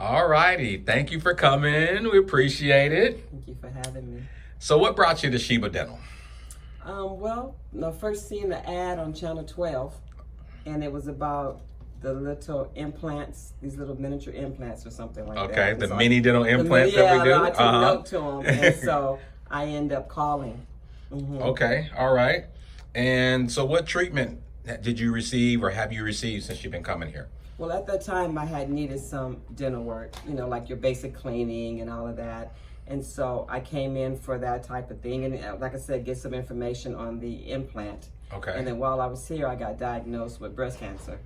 All righty. Thank you for coming. We appreciate it. Thank you for having me. So what brought you to Shebah Dental? First seeing the ad on Channel 12, and it was about the little implants, these little miniature implants or something like that. Okay, the mini dental implants that we do? I took note to them, and so I end up calling. Okay, all right. And so what treatment did you receive or have you received since you've been coming here? Well, at that time, I had needed some dental work, like your basic cleaning and all of that. And so I came in for that type of thing. And like I said, get some information on the implant. Okay. And then while I was here, I got diagnosed with breast cancer.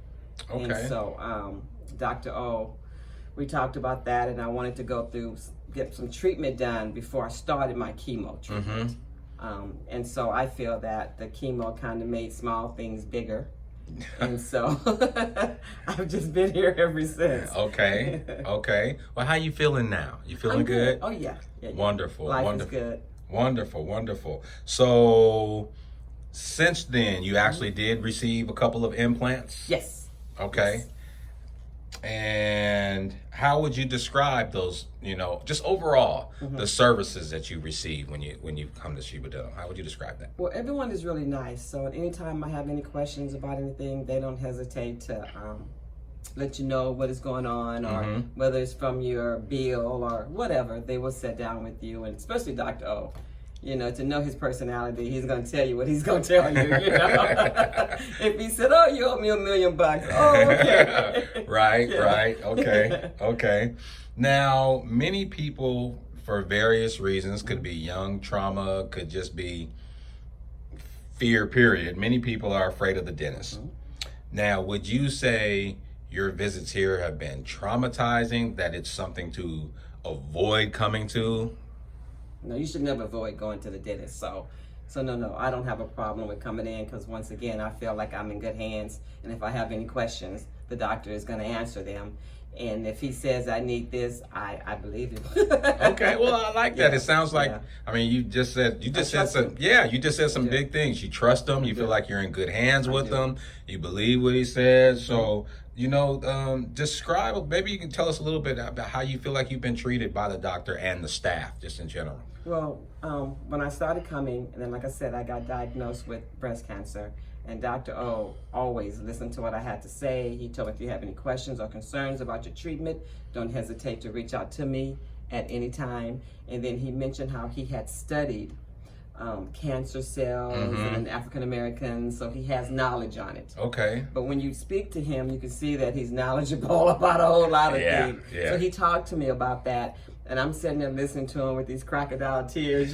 Okay. And so Dr. O, we talked about that, and I wanted to get some treatment done before I started my chemo treatment. And so I feel that the chemo kind of made small things bigger. And so I've just been here ever since. Okay. Okay. Well, how you feeling now? You feeling I'm good? Oh, yeah. Wonderful. Life wonderful. is good. Wonderful. So since then, you actually did receive a couple of implants? Yes. Okay. Yes. And how would you describe those, just overall, the services that you receive when you come to Shebah Dental? How would you describe that? Well, everyone is really nice. So anytime I have any questions about anything, they don't hesitate to let you know what is going on, or whether it's from your bill or whatever. They will sit down with you, and especially Dr. O. To know his personality, he's going to tell you what he's going to tell you, If he said, oh, you owe me $1 million. Oh, okay. Right. Okay. Now, many people, for various reasons, could be young trauma, could just be fear, period. Many people are afraid of the dentist. Now, would you say your visits here have been traumatizing, that it's something to avoid coming to? No, you should never avoid going to the dentist. So no, I don't have a problem with coming in, because once again, I feel like I'm in good hands. And if I have any questions, the doctor is going to answer them. And if he says I need this, I believe him. Okay, well, I like that. Yeah. It sounds like, you just said some big things. You trust him. You feel like you're in good hands with him. You believe what he says. So, describe, maybe you can tell us a little bit about how you feel like you've been treated by the doctor and the staff, just in general. Well, when I started coming, and then like I said, I got diagnosed with breast cancer, and Dr. O always listened to what I had to say. He told me, if you have any questions or concerns about your treatment, don't hesitate to reach out to me at any time. And then he mentioned how he had studied cancer cells and African Americans, so he has knowledge on it. Okay. But when you speak to him, you can see that he's knowledgeable about a whole lot of things. Yeah. So he talked to me about that, and I'm sitting there listening to him with these crocodile tears,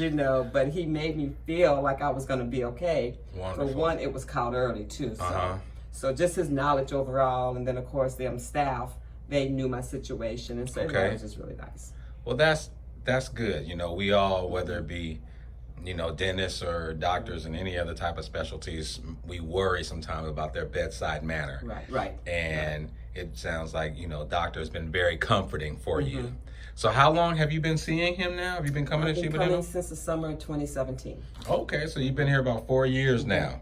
but he made me feel like I was going to be okay. Wonderful. For one, it was called early too, so just his knowledge overall, and then of course them staff, they knew my situation, and so it was just really nice. Well, that's good. We all, whether it be dentists or doctors and any other type of specialties, we worry sometimes about their bedside manner. Right. And it sounds like, doctor has been very comforting for you. So how long have you been seeing him now? Have you been coming to Shebah Dental? I've been coming since the summer of 2017. Okay, so you've been here about 4 years now.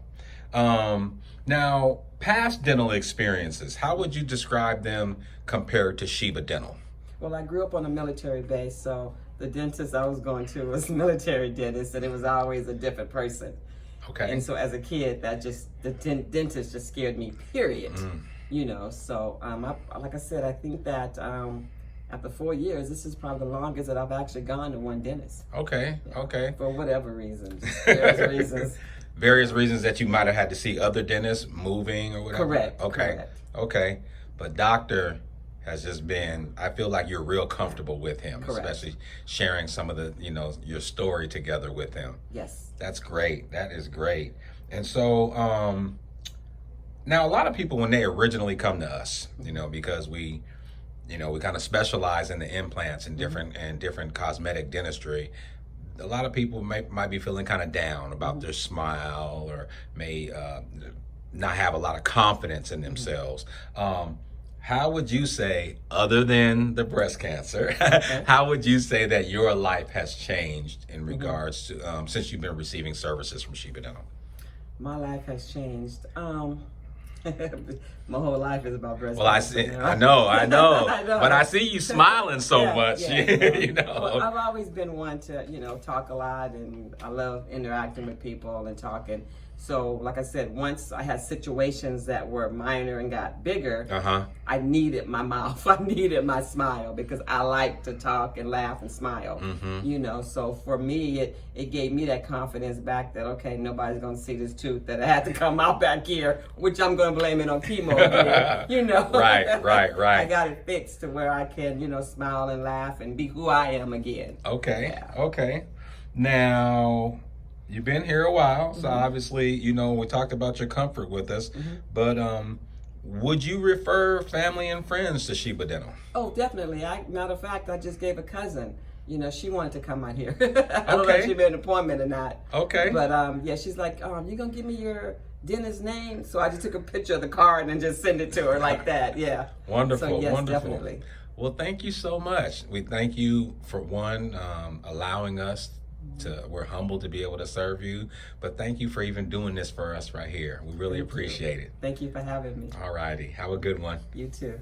Now, past dental experiences, how would you describe them compared to Shebah Dental? Well, I grew up on a military base, so the dentist I was going to was military dentist, and it was always a different person. Okay. And so as a kid, the dentist just scared me, period. So like I said, I think that after 4 years, this is probably the longest that I've actually gone to one dentist. Okay. For whatever reasons. Various reasons that you might have had to see other dentists, moving or whatever? Correct. Okay. But doctor has just been, I feel like you're real comfortable with him, especially sharing some of the, your story together with him. Yes. That's great. That is great. And so, now a lot of people, when they originally come to us, because we kind of specialize in the implants and different cosmetic dentistry, a lot of people might be feeling kind of down about their smile, or may not have a lot of confidence in themselves. How would you say, other than the breast cancer, how would you say that your life has changed in regards to, since you've been receiving services from Shebah Dental? My life has changed. My whole life is about breast Well, I cancer. see, You know? I know, I know. but I see you smiling so Yeah, much. yeah. You know. Well, I've always been one to, talk a lot, and I love interacting with people and talking. So, like I said, once I had situations that were minor and got bigger, I needed my mouth. I needed my smile because I like to talk and laugh and smile. So for me, it gave me that confidence back that, okay, nobody's going to see this tooth that I had to come out back here, which I'm going to blame it on chemo again, Right. I got it fixed to where I can, smile and laugh and be who I am again. Okay. Yeah. Okay. Now, you've been here a while, so obviously, we talked about your comfort with us, but would you refer family and friends to Shebah Dental? Oh, definitely. Matter of fact, I just gave a cousin. She wanted to come out here. I don't know if she made an appointment or not. Okay. But yeah, she's like, you gonna give me your dentist's name? So I just took a picture of the card and just send it to her like that. Yeah. Wonderful. So yes, wonderful. definitely. Well, thank you so much. We thank you for allowing us to. We're humbled to be able to serve you, but thank you for even doing this for us right here. We really appreciate it. Thank you for having me. All righty. Have a good one. You too.